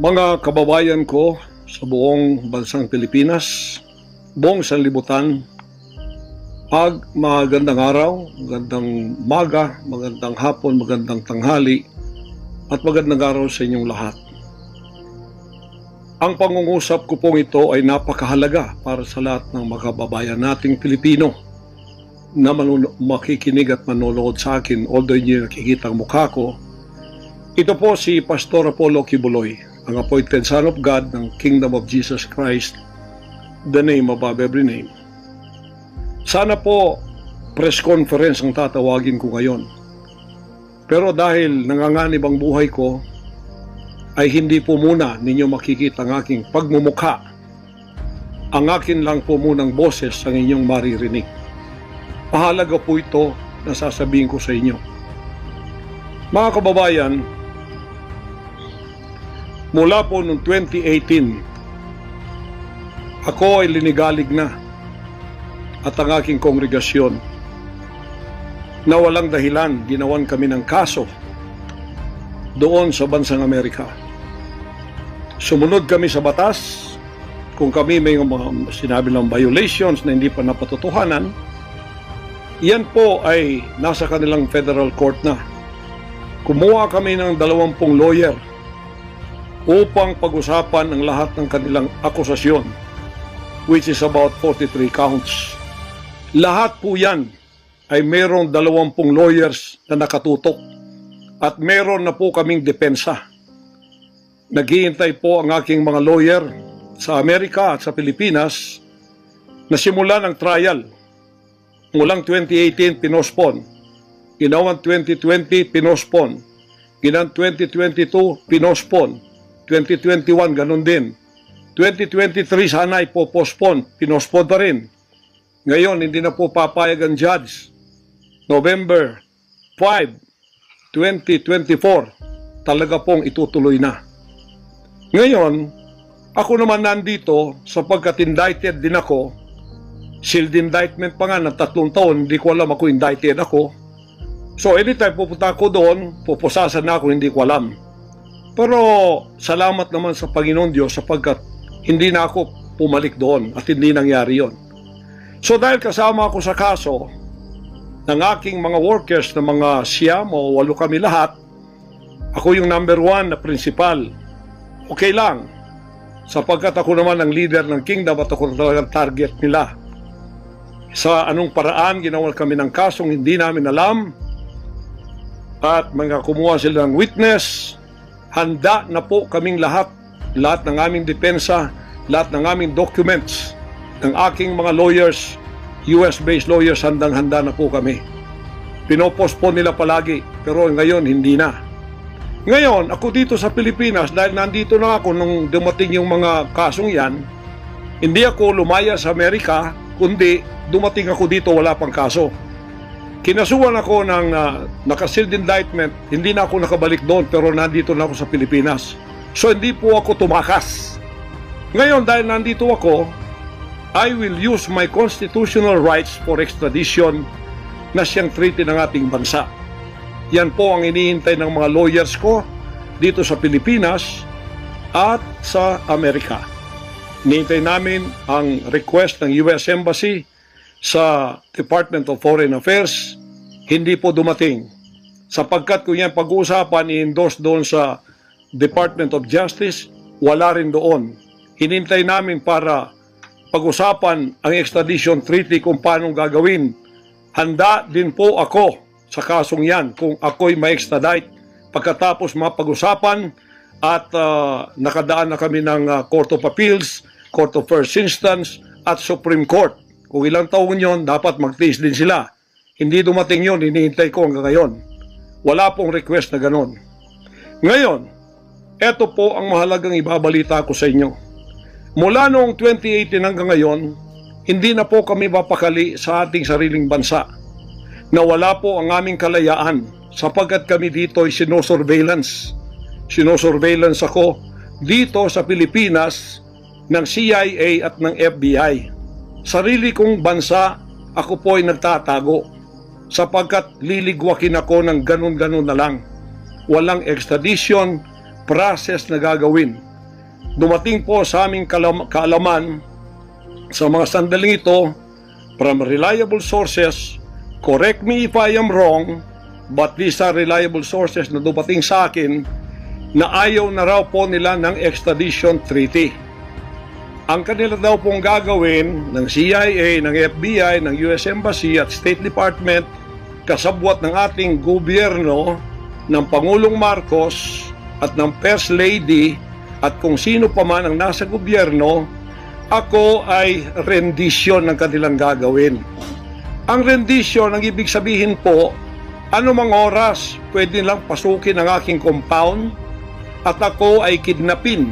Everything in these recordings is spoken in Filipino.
Mga kababayan ko sa buong bansang Pilipinas, buong sanlibutan, magandang araw, magandang umaga, magandang hapon, magandang tanghali, at magandang araw sa inyong lahat. Ang pangungusap ko pong ito ay napakahalaga para sa lahat ng mga kababayan nating Pilipino na makikinig at manonood sa akin, although hindi nakikita ang mukha ko. Ito po si Pastor Apollo Kibuloy, ang appointed Son of God ng Kingdom of Jesus Christ, the name above every name. Sana po press conference ang tatawagin ko ngayon. Pero dahil nanganganib ang buhay ko, ay hindi po muna ninyo makikita ang aking pagmumukha. Ang akin lang po munang boses ang inyong maririnig. Mahalaga po ito na sasabihin ko sa inyo. Mga kababayan, mula po noong 2018, ako ay linigalig na at ang aking kongregasyon na walang dahilan ginawan kami ng kaso doon sa bansang Amerika. Sumunod kami sa batas. Kung kami may mga sinabi ng violations na hindi pa napatotohanan, yan po ay nasa kanilang federal court na. Kumuha kami ng 20 lawyer upang pag-usapan ang lahat ng kanilang akusasyon, which is about 43 counts. Lahat po yan ay mayroong 20 lawyers na nakatutok at meron na po kaming depensa. Naghihintay po ang aking mga lawyer sa Amerika at sa Pilipinas na simulan ang trial. Mulang 2018, pinospon. Ginawang 2020, pinospon. Ginawang 2022, pinospon. 2021, ganun din. 2023, sana ay po-postpone. Pinospon pa rin. Ngayon, hindi na po papayag ang judge. November 5, 2024, talaga pong itutuloy na. Ngayon, ako naman nandito sapagkat indicted din ako. Sealed indictment pa nga ng 3 taon, hindi ko alam ako indicted ako. So anytime pupunta ako doon, pupusasan na ako, hindi ko alam. Pero salamat naman sa Panginoon Diyos sapagkat hindi na ako pumalik doon at hindi nangyari yon. So dahil kasama ako sa kaso ng aking mga workers na mga 9 o 8 kami lahat, ako yung number 1 na principal. Okay lang, sapagkat ako naman ang leader ng kingdom at ako talagang target nila. Sa anong paraan ginawa kami ng kasong hindi namin alam at mga kumuha sila ng witness. Handa na po kaming lahat ng aming depensa, lahat ng aming documents, ng aking mga lawyers, US-based lawyers, handang-handa na po kami. Pinopospon nila palagi, pero ngayon hindi na. Ngayon, ako dito sa Pilipinas, dahil nandito na ako nung dumating yung mga kasong yan, hindi ako lumaya sa Amerika, kundi dumating ako dito wala pang kaso. Kinasuhan ako ng naka-sealed indictment, hindi na ako nakabalik doon pero nandito na ako sa Pilipinas. So hindi po ako tumakas. Ngayon dahil nandito ako, I will use my constitutional rights for extradition na siyang treaty ng ating bansa. Yan po ang inihintay ng mga lawyers ko dito sa Pilipinas at sa Amerika. Hinihintay namin ang request ng US Embassy sa Department of Foreign Affairs. Hindi po dumating sapagkat kung yan pag-uusapan i-endorse doon sa Department of Justice, wala rin doon. Hinintay namin para pag-usapan ang extradition treaty kung paano gagawin. Handa din po ako sa kasong yan kung ako'y ma-extradite pagkatapos mapag-usapan at nakadaan na kami ng Court of Appeals, Court of First Instance at Supreme Court. Kung ilang taon yun, dapat magtiis din sila. Hindi dumating yun, hinihintay ko hanggang ngayon. Wala pong request na ganon. Ngayon, eto po ang mahalagang ibabalita ko sa inyo. Mula noong 2018 hanggang ngayon, hindi na po kami mapakali sa ating sariling bansa. Nawala po ang aming kalayaan sapagkat kami dito ay sinosurveillance. Sinosurveillance ako dito sa Pilipinas ng CIA at ng FBI. Sarili kong bansa, ako po ay nagtatago sapagkat liligwakin ako ng ganun-ganun na lang. Walang extradition process na gagawin. dumating po sa aming kaalaman sa mga sandaling ito from reliable sources. Correct me if I am wrong, but these are reliable sources na dumating sa akin na ayaw na raw po nila ng extradition treaty. Ang kanila daw pong gagawin ng CIA, ng FBI, ng US Embassy at State Department, kasabwat ng ating gobyerno, ng Pangulong Marcos at ng First Lady at kung sino pa man ang nasa gobyerno, ako ay rendition ng kanilang gagawin. Ang rendition, ang ibig sabihin po, anumang oras pwede lang pasukin ang aking compound at ako ay kidnapin.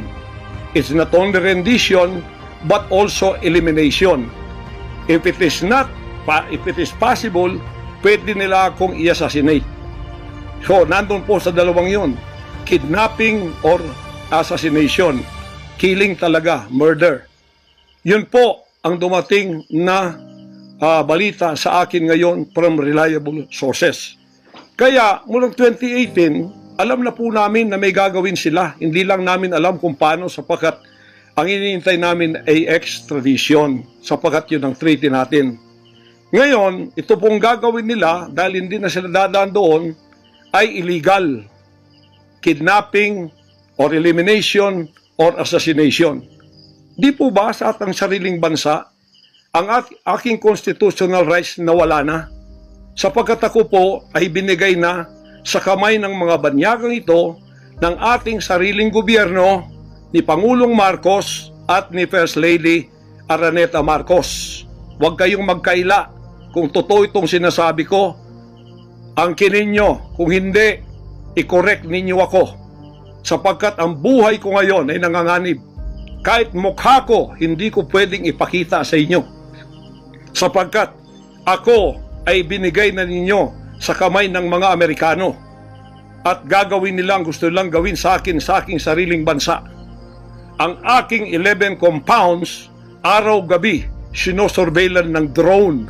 It's not only rendition but also elimination. If it is possible, pwede nila akong i-assassinate. So, nandun po sa dalawang yun. Kidnapping or assassination. Killing talaga, murder. Yun po ang dumating na balita sa akin ngayon from reliable sources. Kaya, mulang 2018, alam na po namin na may gagawin sila. Hindi lang namin alam kung paano sapagkat ang iniintay namin ay extradition sapagkat yun ang treaty natin. Ngayon, ito pong gagawin nila dahil hindi na sila dadaan doon ay illegal. Kidnapping or elimination or assassination. Di po ba sa atang sariling bansa ang aking constitutional rights na wala na? Sapagkat ako po ay binigay na sa kamay ng mga banyagang ito ng ating sariling gobyerno ni Pangulong Marcos at ni First Lady Araneta Marcos. Huwag kayong magkaila kung totoo itong sinasabi ko. Angkinin nyo, kung hindi, i-correct ninyo ako. Sapagkat ang buhay ko ngayon ay nanganganib. Kahit mukha ko, hindi ko pwedeng ipakita sa inyo. Sapagkat ako ay binigay na ninyo sa kamay ng mga Amerikano. At gagawin nilang gusto nilang gawin sa akin sa aking sariling bansa. Ang aking 11 compounds, araw-gabi, sinosurveillan ng drone.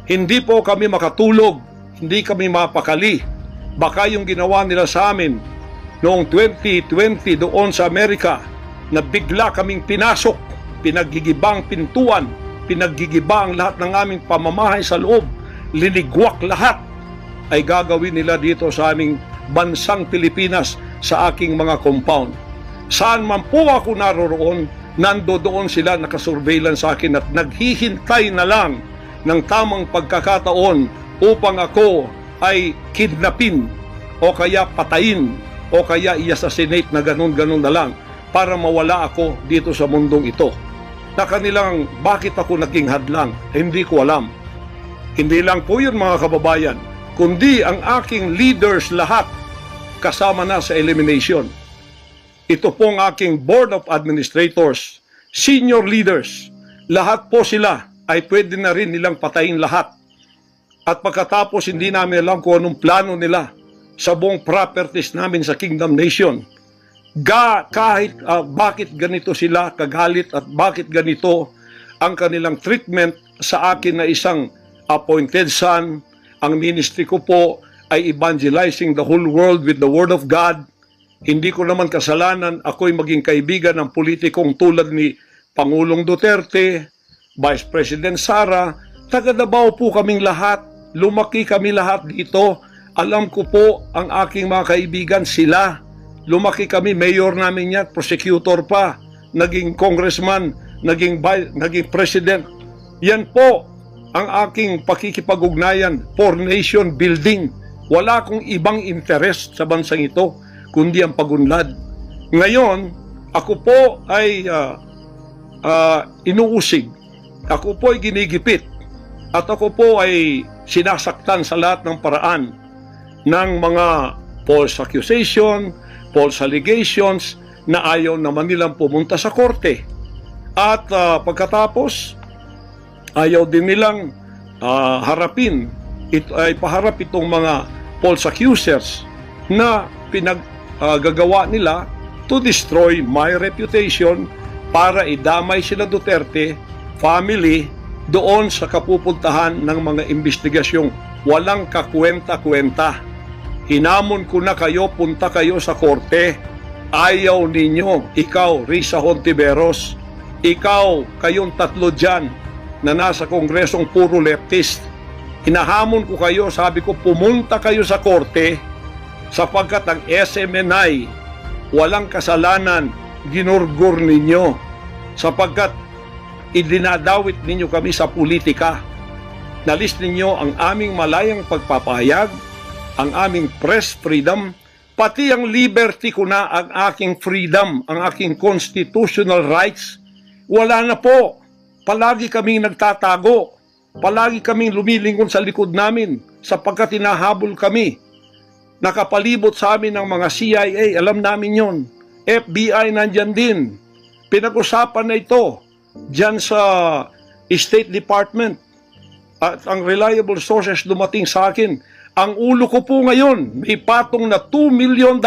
Hindi po kami makatulog, hindi kami mapakali. Baka yung ginawa nila sa amin noong 2020 doon sa Amerika na bigla kaming pinasok, pinaggigibang pintuan, pinaggigibang lahat ng aming pamamahay sa loob, linigwak lahat, ay gagawin nila dito sa aming bansang Pilipinas sa aking mga compound. Saan man po ako naroroon, nandoon sila nakasurveillance sa akin at naghihintay na lang ng tamang pagkakataon upang ako ay kidnapin o kaya patayin o kaya i-assassinate na ganun-ganun na lang para mawala ako dito sa mundong ito. Na kanilang bakit ako naging hadlang, hindi ko alam. Hindi lang po yun mga kababayan, kundi ang aking leaders lahat kasama na sa elimination. Ito pong aking Board of Administrators, senior leaders, lahat po sila ay pwede na rin nilang patayin lahat. At pagkatapos hindi namin alam kung anong plano nila sa buong properties namin sa Kingdom Nation. Kahit bakit ganito sila kagalit at bakit ganito ang kanilang treatment sa akin na isang appointed son. Ang ministry ko po ay evangelizing the whole world with the Word of God. Hindi ko naman kasalanan ako'y maging kaibigan ng politikong tulad ni Pangulong Duterte, Vice President Sara. Taga Davao po kaming lahat. Lumaki kami lahat dito. Alam ko po ang aking mga kaibigan sila. Lumaki kami, mayor namin yan, prosecutor pa, naging congressman, naging president. Yan po ang aking pakikipag-ugnayan for nation building. Wala akong ibang interest sa bansang ito, kundi ang pagunlad. Ngayon, ako po ay inuusig. Ako po ay ginigipit. At ako po ay sinasaktan sa lahat ng paraan ng mga false accusation, false allegations na ayaw naman nilang pumunta sa korte. At pagkatapos, ayaw din nilang paharap itong mga false accusers na pinaggagawa nila to destroy my reputation para idamay sila Duterte family doon sa kapupuntahan ng mga investigasyong walang kakwenta-kwenta. Hinamon ko na kayo, punta kayo sa korte. Ayaw ninyo, ikaw, Risa Hontiveros, ikaw, kayong tatlo dyan na nasa kongresong puro leftist. Hinahamon ko kayo, sabi ko, pumunta kayo sa korte sapagkat ang SMNI walang kasalanan, ginurgur ninyo sapagkat idinadawit ninyo kami sa politika. Nalis ninyo ang aming malayang pagpapahayag, ang aming press freedom, pati ang liberty ko na, ang aking freedom, ang aking constitutional rights. Wala na po. Palagi kaming nagtatago. Palagi kaming lumilingon sa likod namin sapagkat hinahabol kami. Nakapalibot sa amin ng mga CIA, alam namin yon. FBI nandyan din. Pinag-usapan na ito dyan sa State Department. At ang reliable sources dumating sa akin. Ang ulo ko po ngayon, may patong na $2 million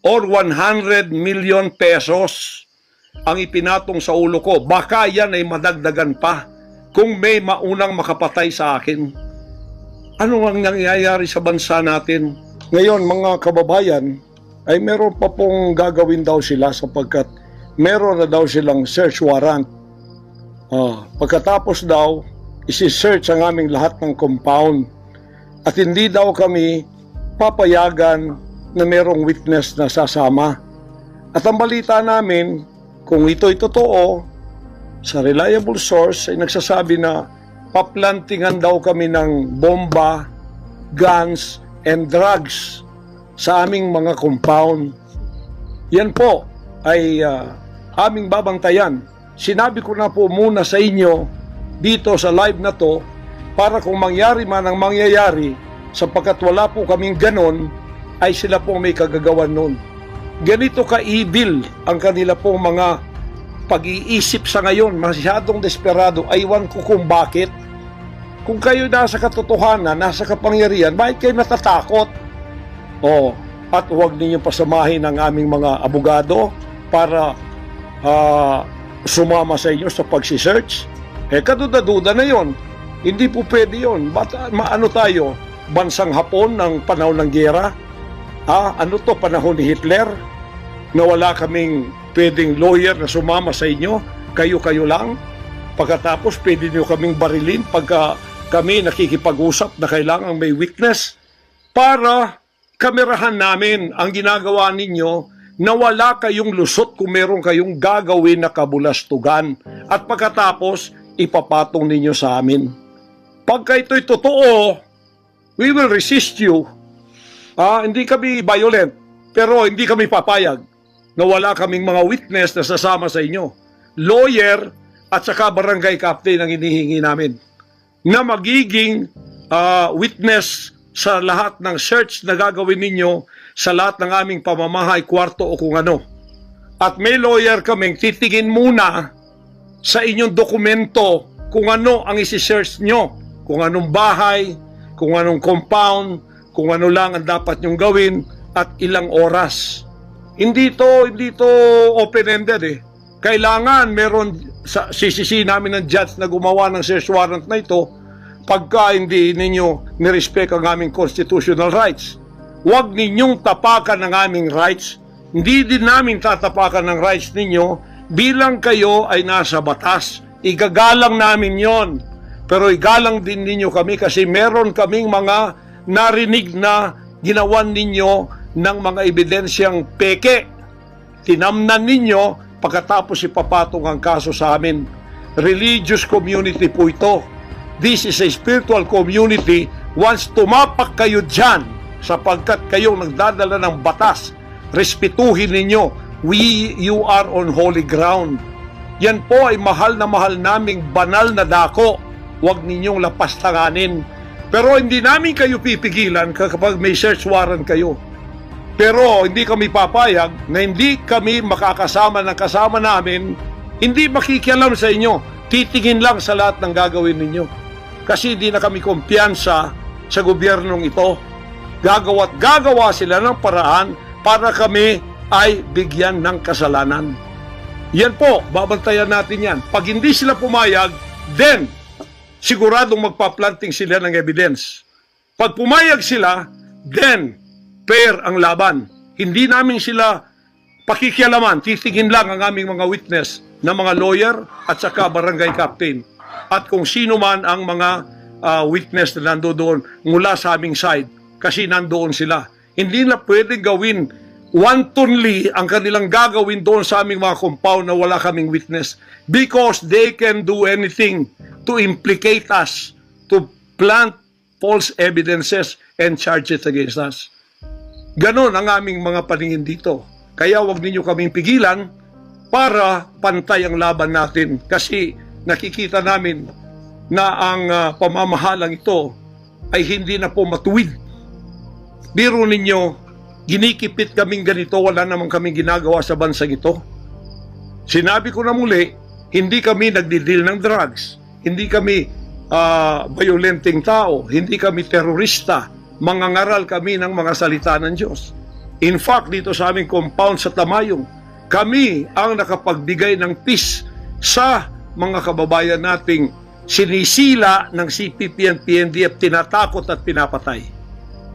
or 100 million pesos ang ipinatong sa ulo ko. Baka yan ay madagdagan pa kung may maunang makapatay sa akin. Ano ang nangyayari sa bansa natin? Ngayon, mga kababayan, ay meron pa pong gagawin daw sila sapagkat meron na daw silang search warrant. Pagkatapos daw, isi-search ang aming lahat ng compound. At hindi daw kami papayagan na merong witness na sasama. At ang balita namin, kung ito'y totoo, sa reliable source ay nagsasabi na paplantingan daw kami ng bomba, guns, and drugs sa aming mga compound. Yan po ay aming babantayan. Sinabi ko na po muna sa inyo dito sa live na to para kung mangyari man ang mangyayari, sapagkat wala po kaming ganon, ay sila po may kagagawan nun. Ganito ka-evil ang kanila pong mga pag-iisip sa ngayon, masyadong desperado. Aywan ko kung bakit. Kung kayo nasa katotohanan, nasa kapangyarihan, bakit kayo natatakot? At huwag ninyo pasamahin ang aming mga abogado para sumama sa inyo sa pagsisearch. Kaduda-duda na yon. Hindi po pwede yun. Ano tayo? Bansang Hapon ng panahon ng giyera? Ano to, panahon ni Hitler? Na wala kaming pwedeng lawyer na sumama sa inyo? Kayo-kayo lang? Pagkatapos, pwede nyo kaming barilin pagka kami nakikipag-usap na kailangan may witness para kamerahan namin ang ginagawa ninyo na wala kayong lusot kung meron kayong gagawin na kabulastugan. At pagkatapos, ipapatong ninyo sa amin. Pagka ito'y totoo, we will resist you. Hindi kami violent, pero hindi kami papayag na wala kaming mga witness na sasama sa inyo. Lawyer at saka barangay captain ang hinihingi namin na magiging witness sa lahat ng search na gagawin ninyo sa lahat ng aming pamamahay, kwarto o kung ano. At may lawyer kaming titingin muna sa inyong dokumento kung ano ang isi-search nyo, kung anong bahay, kung anong compound, kung ano lang ang dapat nyong gawin at ilang oras. Hindi to open-ended eh. Kailangan meron, sisisi namin ng judge na gumawa ng search warrant na ito pagka hindi ninyo nirespect ang aming constitutional rights. Huwag ninyong tapakan ang aming rights. Hindi din namin tatapakan ng rights ninyo bilang kayo ay nasa batas. Igagalang namin yon. Pero igalang din ninyo kami kasi meron kaming mga narinig na ginawan ninyo ng mga ebidensyang peke. Tinamnan ninyo pagkatapos ipapatong ang kaso sa amin. Religious community po ito. This is a spiritual community. Once tumapak kayo dyan sapagkat kayong nagdadala ng batas, respetuhin ninyo. You are on holy ground. Yan po ay mahal na mahal naming banal na dako. Huwag ninyong lapastanganin. Pero hindi namin kayo pipigilan kapag may search warrant kayo. Pero hindi kami papayag na hindi kami makakasama ng kasama namin, hindi makikialam sa inyo, titingin lang sa lahat ng gagawin ninyo. Kasi hindi na kami kumpiyansa sa gobyernong ito. Gagawa sila ng paraan para kami ay bigyan ng kasalanan. Yan po, babantayan natin yan. Pag hindi sila pumayag, then siguradong magpa-planting sila ng evidence. Pag pumayag sila, then fair ang laban. Hindi namin sila pakikialaman, titingin lang ang aming mga witness na mga lawyer at saka barangay captain. At kung sino man ang mga witness na nandoon mula sa aming side, kasi nandoon sila. Hindi na pwedeng gawin wantonly ang kanilang gagawin doon sa aming mga compound na wala kaming witness, because they can do anything to implicate us, to plant false evidences and charges against us. Ganon ang aming mga paningin dito. Kaya wag ninyo kaming pigilan para pantay ang laban natin, kasi nakikita namin na ang pamamahalang ito ay hindi na po matuwid. Biro ninyo, ginikipit kaming ganito, wala naman kaming ginagawa sa bansang ito. Sinabi ko na muli, hindi kami nagdidil ng drugs, hindi kami violenting tao, hindi kami terorista, mangangaral kami ng mga salita ng Diyos. In fact, dito sa aming compound sa Tamayong, kami ang nakapagbigay ng peace sa mga kababayan nating sinisila ng CPP and PNDF, tinatakot at pinapatay.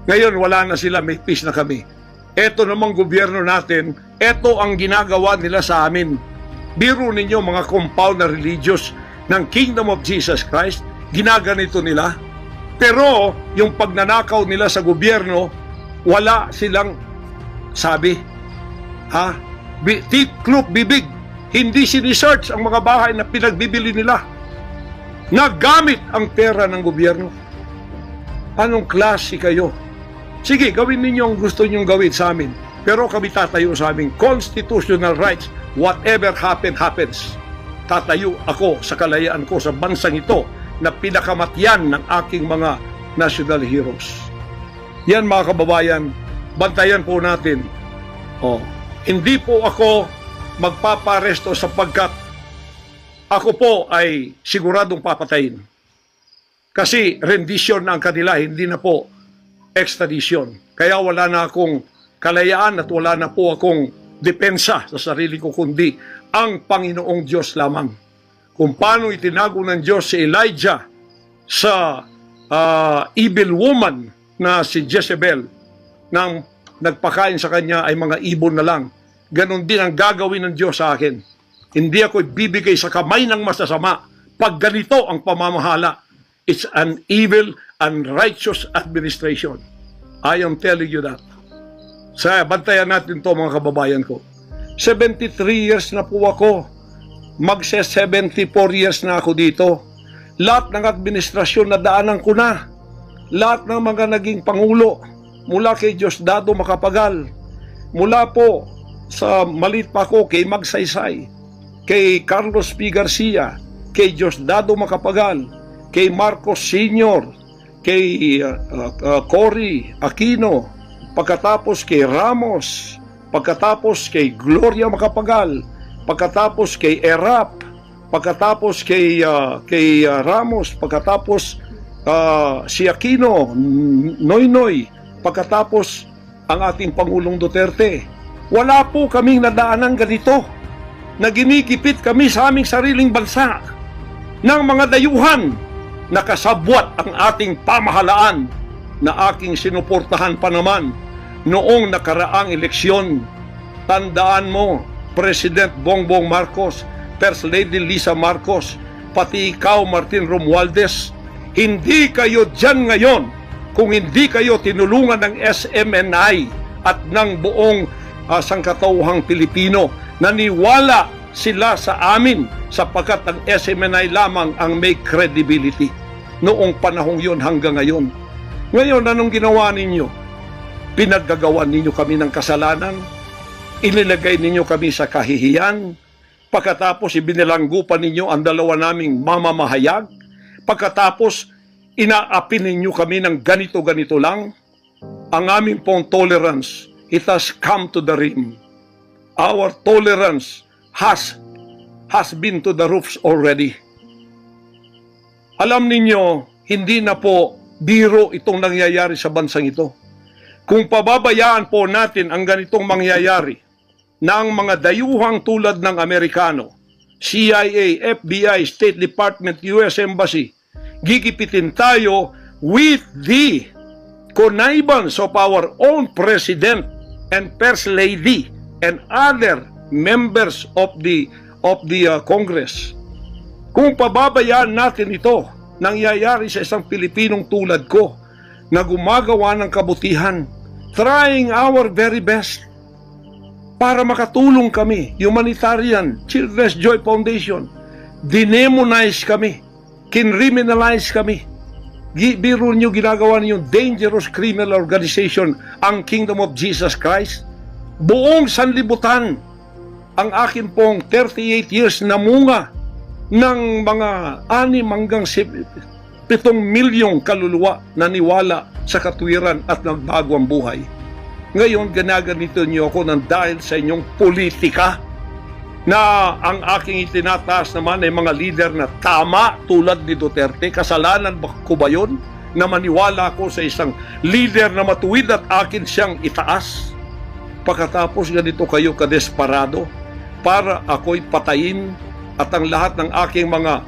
Ngayon, wala na sila, may peace na kami. Eto namang gobyerno natin, eto ang ginagawa nila sa amin. Biro ninyo mga compound na religious ng Kingdom of Jesus Christ, ginaganito nila. Pero yung pagnanakaw nila sa gobyerno, wala silang sabi. Tiklop bibig, hindi sinisearch ang mga bahay na pinagbibili nila. Nagamit ang pera ng gobyerno. Anong klase kayo? Sige, gawin ninyo ang gusto ninyong gawin sa amin. Pero kami tatayo sa aming constitutional rights. Whatever happens. Tatayo ako sa kalayaan ko sa bansang ito na pinakamatyan ng aking mga national heroes. Yan mga kababayan, bantayan po natin. Hindi po ako magpaparesto sapagkat ako po ay siguradong papatayin. Kasi rendition na ang kanila, hindi na po extradition. Kaya wala na akong kalayaan at wala na po akong depensa sa sarili ko, kundi ang Panginoong Diyos lamang. Kung paano itinago ng Diyos si Elijah sa evil woman na si Jezebel, nang nagpakain sa kanya ay mga ibon na lang, ganon din ang gagawin ng Diyos sa akin. Hindi ako ibibigay sa kamay ng masasama pag ganito ang pamamahala. It's an evil, unrighteous administration. I am telling you that. Bantayan natin to mga kababayan ko. 73 years na po ako. Magse-74 years na ako dito. Lahat ng administrasyon na daanan ko na. Lahat ng mga naging pangulo. Mula kay Diosdado Macapagal. Mula po sa malit pa ko kay Magsaysay. Kay Carlos P. Garcia. Kay Diosdado Macapagal. Kay Marcos Sr., kay Cory Aquino, pagkatapos kay Ramos, pagkatapos kay Gloria Macapagal, pagkatapos kay Erap, pagkatapos kay Ramos, pagkatapos si Aquino, Noynoy, pagkatapos ang ating Pangulong Duterte. Wala po kaming nadaanan ganito, na ginikipit kami sa aming sariling bansa ng mga dayuhan. Nakasabwat ang ating pamahalaan na aking sinuportahan pa naman noong nakaraang eleksyon. Tandaan mo, President Bongbong Marcos, First Lady Lisa Marcos, pati ikaw, Martin Romualdez, hindi kayo dyan ngayon kung hindi kayo tinulungan ng SMNI at ng buong sangkatauhang Pilipino. Naniwala sila sa amin sapagkat ang SMNI lamang ang may credibility noong panahong yon hanggang ngayon. Ngayon, anong ginawa ninyo? Pinaggagawan ninyo kami ng kasalanan, inilagay ninyo kami sa kahihiyan, pagkatapos ibinilanggo pa ninyo ang dalawa naming mamamahayag, pagkatapos inaapin ninyo kami ng ganito-ganito lang. Ang aming pong tolerance, it has come to the rim. Our tolerance has been to the roofs already. Alam ninyo, hindi na po biro itong nangyayari sa bansang ito. Kung pababayaan po natin ang ganitong mangyayari ng mga dayuhang tulad ng Amerikano, CIA, FBI, State Department, US Embassy, gigipitin tayo with the connivance of our own President and First Lady and other members of the Congress. Kung pababayaan natin ito, nangyayari sa isang Pilipinong tulad ko na gumagawa ng kabutihan, trying our very best para makatulong kami, humanitarian, Children's Joy Foundation, dinemonize kami, kinriminalize kami. Biro nyo, ginagawa niyo dangerous criminal organization ang Kingdom of Jesus Christ. Buong sanlibutan ang akin pong 38 years na munga ng mga 6 hanggang 7 milyong kaluluwa na niwala sa katuwiran at nagbago ang buhay. Ngayon, ginaganito niyo ako ng dahil sa inyong politika na ang aking itinataas naman ay mga leader na tama tulad ni Duterte. Kasalanan ko ba yun na maniwala ako sa isang leader na matuwid at akin siyang itaas? Pagkatapos ganito kayo kadesperado para ako'y patayin at ang lahat ng aking mga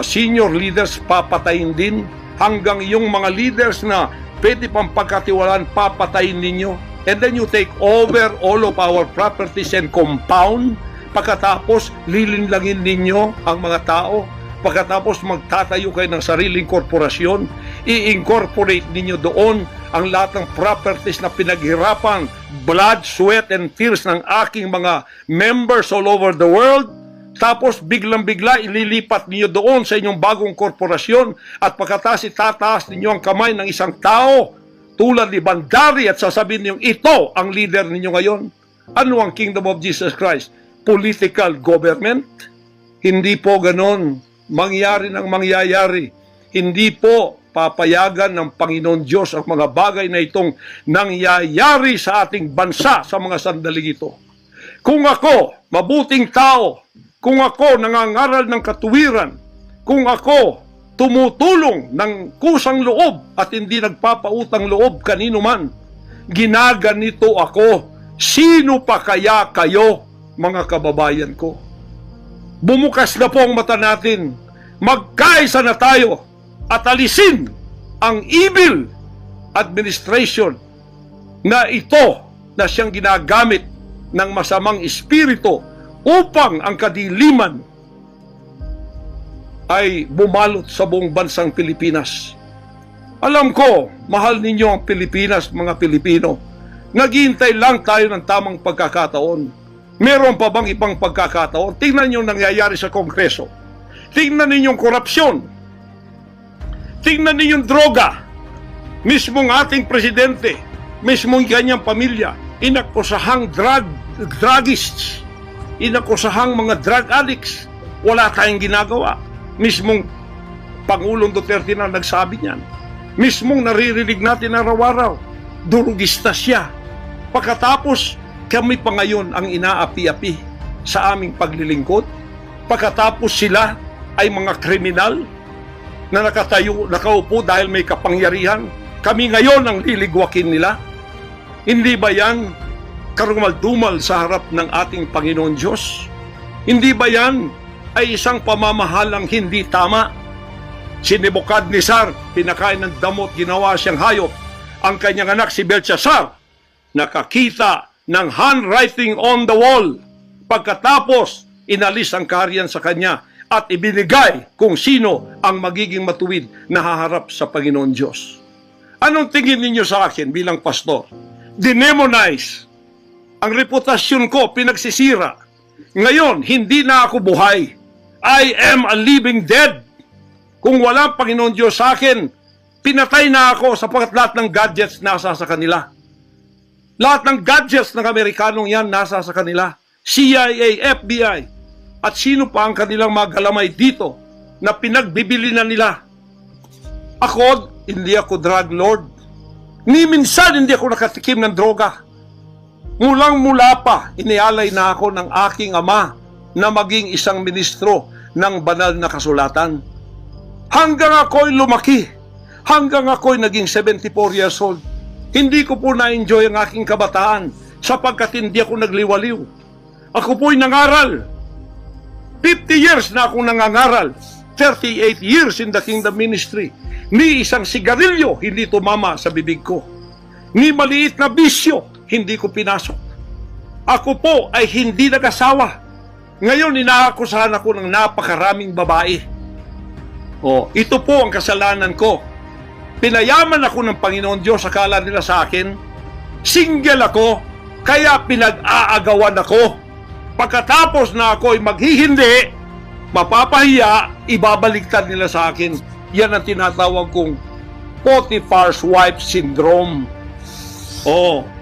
senior leaders papatayin din, hanggang yung mga leaders na pwede pang pagkatiwalaan papatayin ninyo, and then you take over all of our properties and compound. Pagkatapos lilinlangin ninyo ang mga tao, pagkatapos magtatayo kayo ng sariling korporasyon, i-incorporate ninyo doon ang lahat ng properties na pinaghirapan, blood, sweat, and tears ng aking mga members all over the world. Tapos biglang-bigla ililipat ninyo doon sa inyong bagong korporasyon, at pagkatapos itataas ninyo ang kamay ng isang tao tulad ni Bandari at sasabihin niyo, ito ang leader ninyo ngayon. Ano ang Kingdom of Jesus Christ? Political government? Hindi po ganon. Mangyari ng mangyayari. Hindi po papayagan ng Panginoon Diyos ang mga bagay na itong nangyayari sa ating bansa sa mga sandaling ito. Kung ako, mabuting tao, kung ako nangangaral ng katuwiran, kung ako tumutulong ng kusang loob at hindi nagpapautang loob kanino man, ginaganito ako, sino pa kaya kayo, mga kababayan ko? Bumukas na po ang mata natin, magkaisa na tayo at alisin ang evil administration na ito na siyang ginagamit ng masamang espiritu upang ang kadiliman ay bumalot sa buong bansang Pilipinas. Alam ko, mahal ninyo ang Pilipinas, mga Pilipino. Naghihintay lang tayo ng tamang pagkakataon. Meron pa bang ibang pagkakataon? Tingnan niyo nangyayari sa Kongreso. Tingnan niyo yung korupsyon. Tingnan niyo yung droga. Mismong ating presidente, mismong kanyang pamilya, inakusahang druggists, inakusahang mga drug addicts. Wala tayong ginagawa. Mismong Pangulong Duterte na nagsabi niyan. Mismong naririnig natin araw-araw, durugista siya. Pagkatapos, kami pa ngayon ang inaapi-api sa aming paglilingkod. Pagkatapos sila ay mga kriminal na nakaupo dahil may kapangyarihan. Kami ngayon ang liligwakin nila. Hindi ba yan karumal-dumal sa harap ng ating Panginoon Diyos? Hindi ba yan ay isang pamamahalang hindi tama? Si Nebukadnezar, pinakain ng damot, ginawa siyang hayop. Ang kanyang anak si Belshazzar, nakakita ng handwriting on the wall. Pagkatapos, inalis ang kaharian sa kanya at ibinigay kung sino ang magiging matuwid na haharap sa Panginoon Diyos. Anong tingin ninyo sa akin bilang pastor? Dinemonize. Ang reputasyon ko pinagsisira. Ngayon, hindi na ako buhay. I am a living dead. Kung walang Panginoon Diyos sa akin, pinatay na ako sapagkat lahat ng gadgets nasa sa kanila. Lahat ng gadgets ng Amerikanong yan nasa sa kanila. CIA, FBI, at sino pa ang kanilang mga galamay dito na pinagbibili na nila. Ako, hindi ako drug lord. Ni minsan hindi ako nakatikim ng droga. Mulang-mula pa, inialay na ako ng aking ama na maging isang ministro ng banal na kasulatan. Hanggang ako'y lumaki, hanggang ako'y naging 74 years old, hindi ko po na-enjoy ang aking kabataan sapagkat hindi ako nagliwaliw. Ako po'y nangaral. 50 years na akong nangangaral. 38 years in the kingdom ministry. Ni isang sigarilyo hindi tumama sa bibig ko. Ni maliit na bisyo hindi ko pinasok. Ako po ay hindi nag-asawa. Ngayon, inaakusahan ako ng napakaraming babae. Ito po ang kasalanan ko. Pinayaman ako ng Panginoon Diyos, akala nila sa akin. Single ako, kaya pinag-aagawan ako. Pagkatapos na ako ay maghihindi, mapapahiya, ibabaliktad nila sa akin. Yan ang tinatawag kong Potiphar's wife syndrome.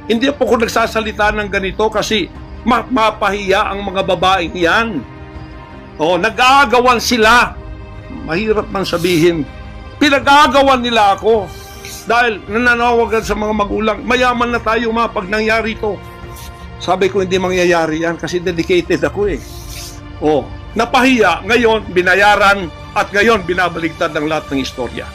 Hindi po ako nagsasalita ng ganito kasi mapahiya ang mga babaeng yan. Nag-aagawan sila. Mahirap man sabihin. Pinag-aagawan nila ako dahil nananawagan sa mga magulang, mayaman na tayo pag nangyari ito. Sabi ko, hindi mangyayari yan kasi dedicated ako eh. Napahiya, ngayon binayaran at ngayon binabaligtad ng lahat ng istorya.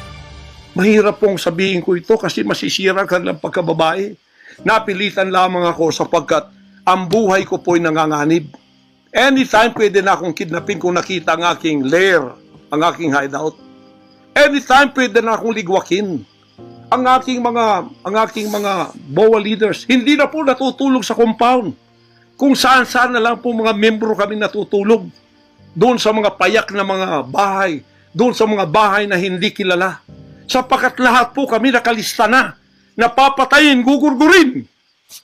Mahirap pong sabihin ko ito kasi masisira ka ng pagkababae. Napilitan lamang ako sapagkat ang buhay ko po'y nanganganib. Anytime pwede na akong kidnapin kung nakita ang aking lair, ang aking hideout. Anytime pwede na akong ligwakin. Ang aking mga BOA leaders, hindi na po natutulog sa compound. Kung saan-saan na lang po mga membro kami natutulog. Doon sa mga payak na mga bahay, doon sa mga bahay na hindi kilala. Sapagkat lahat po kami nakalista na. Napapatayin, gugurgurin.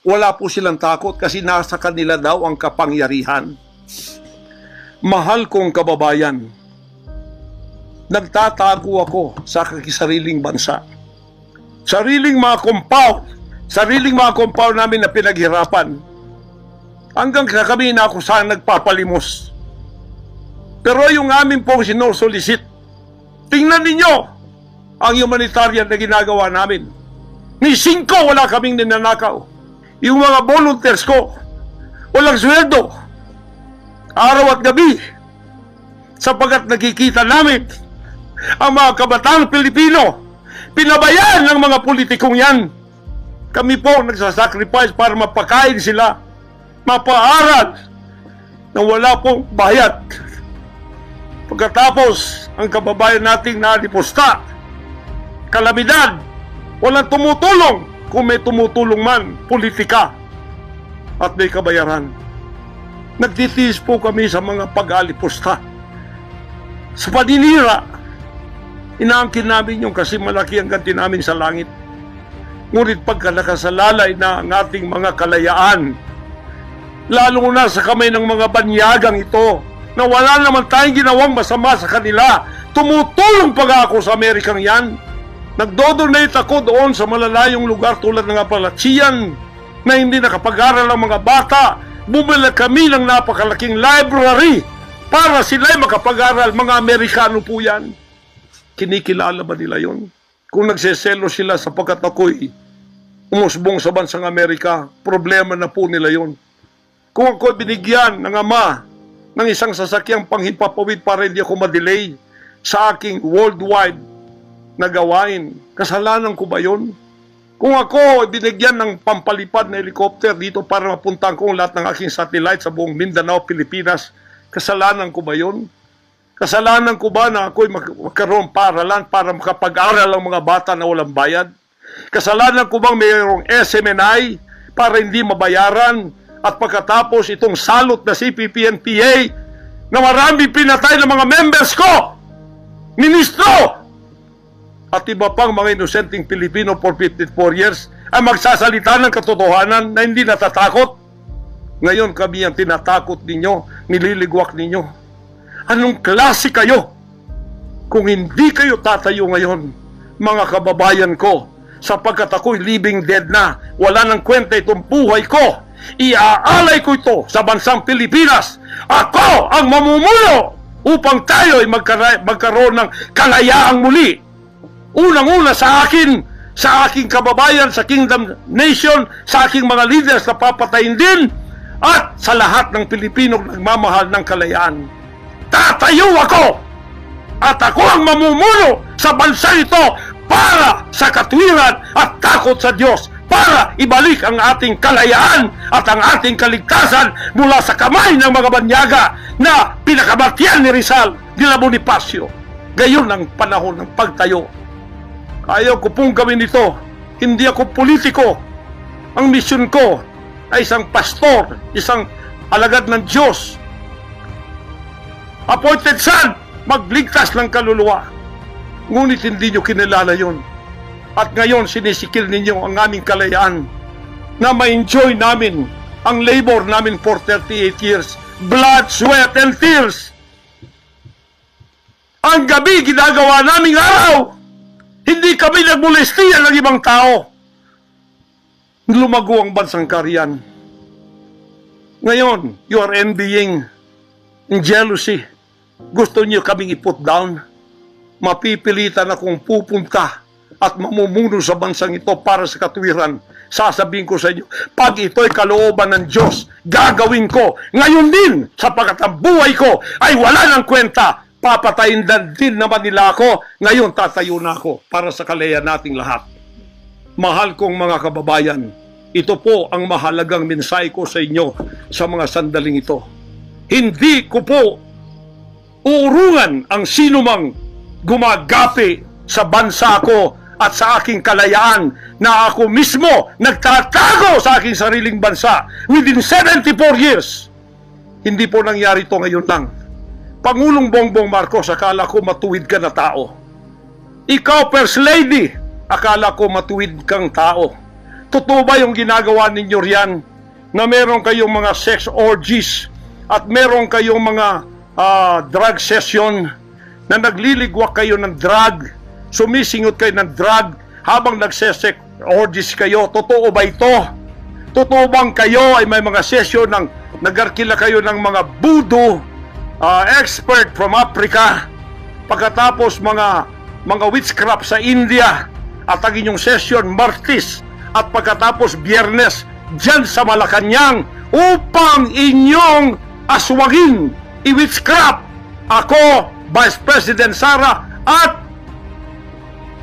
Wala po silang takot kasi nasa kanila daw ang kapangyarihan. Mahal kong kababayan, nagtatago ako sa sariling bansa. Sariling mga compound namin na pinaghirapan. Hanggang sa kami na ako saan nagpapalimos. Pero yung amin pong sinusulisit, tingnan ninyo ang humanitarian na ginagawa namin. Ni 5 wala kaming ninanakaw. Yung mga volunteers ko, walang sweldo. Araw at gabi. Sapagkat nakikita namin ang mga kabataang Pilipino pinabayaan ng mga politikong yan. Kami po nagsasacrifice para mapakain sila, mapaaral na wala pong bayad. Pagkatapos, ang kababayan nating nalipusta, kalamidad, walang tumutulong. Kung may tumutulong man, politika at may kabayaran. Nagtitiis po kami sa mga pag-alipusta. Sa paninira, inaangkin namin yung kasi malaki ang ganti namin sa langit. Ngunit pagka nakasalalay na ang ating mga kalayaan, lalo na sa kamay ng mga banyagang ito, na wala naman tayong ginawang masama sa kanila, tumutulong pa ako sa Amerikang yan. Nagdodonate ako doon sa malalayong lugar tulad ng Apalachian na hindi nakapag-aral ang mga bata. Bumili kami ng napakalaking library para sila'y makapag-aral. Mga Amerikano po yan. Kinikilala ba nila yon? Kung nagseselo sila sapagkat ako'y umusbong sa bansang Amerika, problema na po nila yon. Kung ako'y binigyan ng ama ng isang sasakyang panghimpapawid para hindi ako madelay sa aking worldwide na gawain, kasalanan ko ba yon? Kung ako binigyan ng pampalipad na helicopter dito para mapuntahan ko lahat ng aking satellite sa buong Mindanao, Pilipinas, kasalanan ko ba yon? Kasalanan ko ba na ako'y magkaroon paralan para makapag-aral ang mga bata na walang bayad? Kasalanan ko bang mayroong SMNI para hindi mabayaran? At pagkatapos itong salot na CPP-NPA na marami pinatay ng mga members ko, ministro, at iba pang mga inosenteng Pilipino for 54 years ay magsasalita ng katotohanan na hindi natatakot. Ngayon kami ang tinatakot ninyo, nililigwak ninyo. Anong klase kayo? Kung hindi kayo tatayo ngayon, mga kababayan ko, sapagkat ako'y living dead na, wala nang kwenta itong buhay ko, iaalay ko ito sa bansang Pilipinas. Ako ang mamumuno upang tayo ay magkaroon ng kalayaang muli. Unang-una sa akin, sa aking kababayan, sa Kingdom Nation, sa aking mga leaders na papatayin din, at sa lahat ng Pilipino nagmamahal ng kalayaan. Tatayo ako! At ako ang mamumuno sa bansa ito para sa katwiran at takot sa Diyos, para ibalik ang ating kalayaan at ang ating kaligtasan mula sa kamay ng mga banyaga na pinakabartiyan ni Rizal de la Bonifacio. Gayon ang panahon ng pagtayo. Ayaw ko pong gawin ito. Hindi ako politiko. Ang misyon ko ay isang pastor, isang alagad ng Diyos. Appointed son, magligtas ng kaluluwa. Ngunit hindi nyo kinilala yun. At ngayon, sinisikil ninyo ang aming kalayaan na ma-enjoy namin ang labor namin for 38 years. Blood, sweat, and tears. Ang gabi, ginagawa naming araw. Hindi kami nagmolestiya ng ibang tao. Lumago ang bansang Kariyan. Ngayon, you are envying in jealousy. Gusto niyo kaming i-put down. Mapipilitan akong pupunta at mamumuno sa bansang ito para sa katwiran. Sasabihin ko sa inyo, pag ito'y kalooban ng Diyos, gagawin ko. Ngayon din, sapagkat ang buhay ko ay wala ng kwenta. Papatayin din naman nila ako. Ngayon, tatayo na ako para sa kalaya nating lahat. Mahal kong mga kababayan, ito po ang mahalagang mensahe ko sa inyo sa mga sandaling ito. Hindi ko po uurungan ang sinumang gumagapi sa bansa ko at sa aking kalayaan na ako mismo nagtatago sa aking sariling bansa within 74 years. Hindi po nangyari ito ngayon lang. Pangulong Bongbong Marcos, akala ko matuwid ka na tao. Ikaw, First Lady, akala ko matuwid kang tao. Totoo ba yung ginagawa ninyo riyan na meron kayong mga sex orgies at meron kayong mga drug session na nagliligwak kayo ng drug, sumisingot kayo ng drug habang nagsesex orgies kayo? Totoo ba ito? Totoo bang kayo ay may mga session ng nagarkila kayo ng mga voodoo expert from Africa, pagkatapos mga witchcraft sa India, at ang inyong session Martes, at pagkatapos Biyernes dyan sa Malacanang upang inyong aswagin, i-witchcraft ako, Vice President Sara at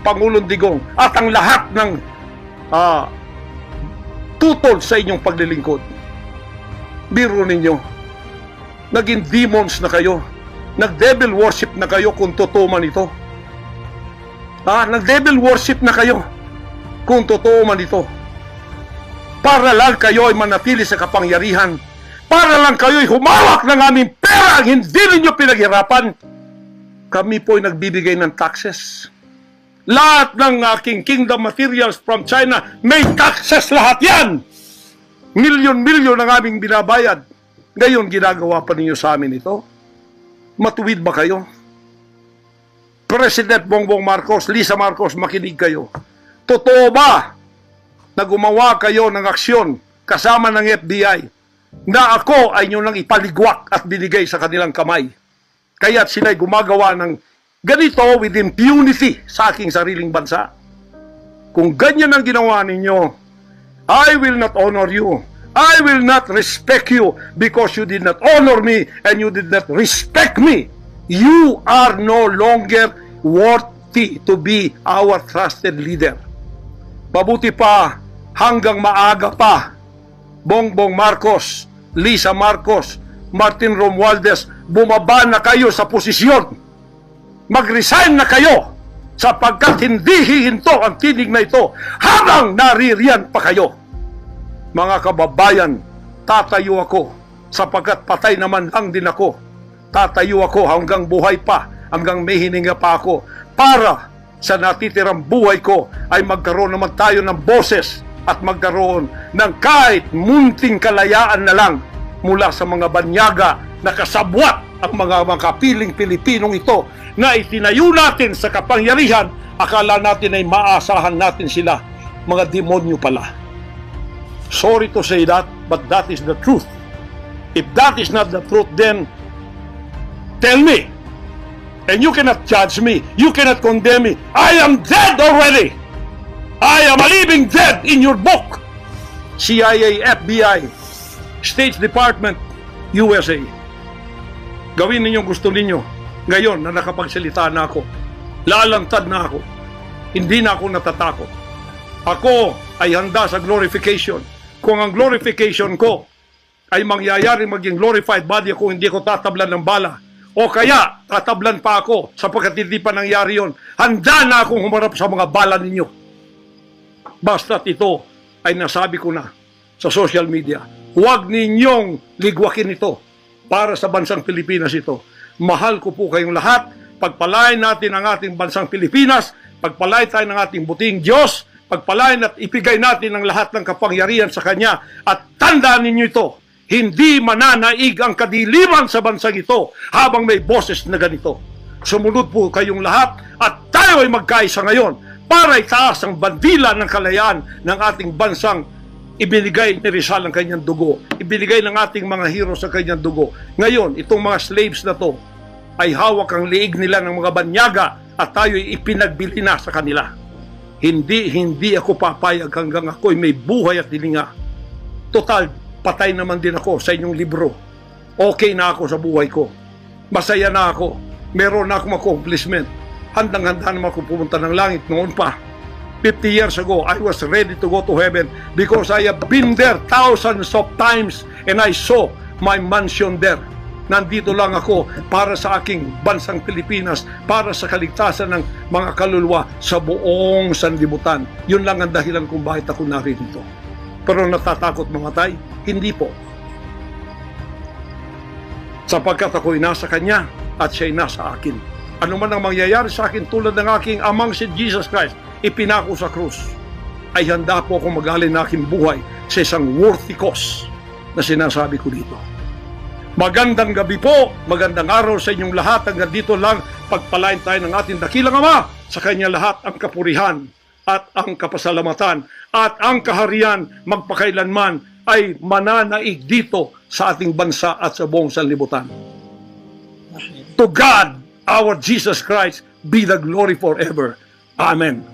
Pangulong Digong at ang lahat ng tutol sa inyong paglilingkod. Biro ninyo, naging demons na kayo. Nag-devil worship na kayo kung totoo man ito. Nag-devil worship na kayo kung totoo man ito. Para lang kayo ay manatili sa kapangyarihan. Para lang kayo ay humawak ng aming pera ang hindi ninyo pinaghirapan. Kami po ay nagbibigay ng taxes. Lahat ng aking kingdom materials from China, may taxes lahat yan. Milyon-milyon ang aming binabayad. Ngayon, ginagawa pa ninyo sa amin ito? Matuwid ba kayo? President Bongbong Marcos, Lisa Marcos, makinig kayo. Totoo ba na gumawa kayo ng aksyon kasama ng FBI na ako ay nyo nang ipaligwak at binigay sa kanilang kamay? Kaya't sila'y gumagawa ng ganito with impunity sa aking sariling bansa. Kung ganyan ang ginawa ninyo, I will not honor you. I will not respect you because you did not honor me and you did not respect me. You are no longer worthy to be our trusted leader. Mabuti pa, hanggang maaga pa, Bongbong Marcos, Lisa Marcos, Martin Romualdez, bumaba na kayo sa posisyon. Mag-resign na kayo sapagkat hindi hihinto ang tinig na ito habang naririyan pa kayo. Mga kababayan, tatayo ako sapagkat patay naman lang din ako. Tatayo ako hanggang buhay pa, hanggang may hininga pa ako para sa natitirang buhay ko ay magkaroon naman tayo ng boses at magkaroon ng kahit munting kalayaan na lang mula sa mga banyaga na kasabwat ang mga makapiling Pilipinong ito na itinayo natin sa kapangyarihan. Akala natin ay maasahan natin sila. Mga demonyo pala. Sorry to say that, but that is the truth. If that is not the truth, then tell me. And you cannot judge me. You cannot condemn me. I am dead already. I am a living dead in your book. CIA, FBI, State Department, USA. Gawin ninyong gusto ninyo. Ngayon na nakapagsalita na ako, lalantad na ako. Hindi na ako natatakot. Ako ay handa sa glorification. Kung ang glorification ko ay mangyayari maging glorified body ako, hindi ko tatablan ng bala. O kaya, tatablan pa ako sapagkat hindi pa nangyari yun. Handa na akong humarap sa mga bala ninyo. Basta't ito ay nasabi ko na. sa social media. Huwag ninyong ligwakin ito para sa bansang Pilipinas ito. Mahal ko po kayong lahat. Pagpalain natin ang ating bansang Pilipinas. Pagpalain tayo ng ating buting Diyos. Pagpalain at ipigay natin ang lahat ng kapangyarihan sa Kanya. At tandaan ninyo ito, hindi mananaig ang kadiliman sa bansang ito habang may boses na ganito. Sumunod po kayong lahat at tayo ay magkaisa ngayon para itaas ang bandila ng kalayaan ng ating bansang ibinigay ni Rizal ang kanyang dugo. Ibinigay ng ating mga heroes ang kanyang dugo. Ngayon, itong mga slaves na to ay hawak ang liig nila ng mga banyaga at tayo ay ipinagbili na sa kanila. Hindi ako papayag hanggang ako'y may buhay at hilinga. Total, patay naman din ako sa inyong libro. Okay na ako sa buhay ko. Masaya na ako. Meron na akong accomplishment. Handang-handa naman ako pumunta ng langit noon pa. 50 years ago, I was ready to go to heaven because I have been there thousands of times and I saw my mansion there. Nandito lang ako para sa aking bansang Pilipinas, para sa kaligtasan ng mga kaluluwa sa buong sanlibutan. Yun lang ang dahilan kung bakit ako narito. Pero natatakot mamatay? Hindi po. Sapagkat ako'y nasa Kanya at siya'y nasa akin. Ano man ang mangyayari sa akin tulad ng aking amang si Jesus Christ, ipinako sa krus, ay handa po akong mag-alay na aking buhay sa isang worthy cause na sinasabi ko dito. Magandang gabi po, magandang araw sa inyong lahat. Hanggang dito lang, pagpalain tayo ng ating dakilang Ama. Sa Kanya lahat ang kapurihan at ang kapasalamatan at ang kaharian magpakailanman ay mananaig dito sa ating bansa at sa buong sanlibutan. To God, our Jesus Christ, be the glory forever. Amen.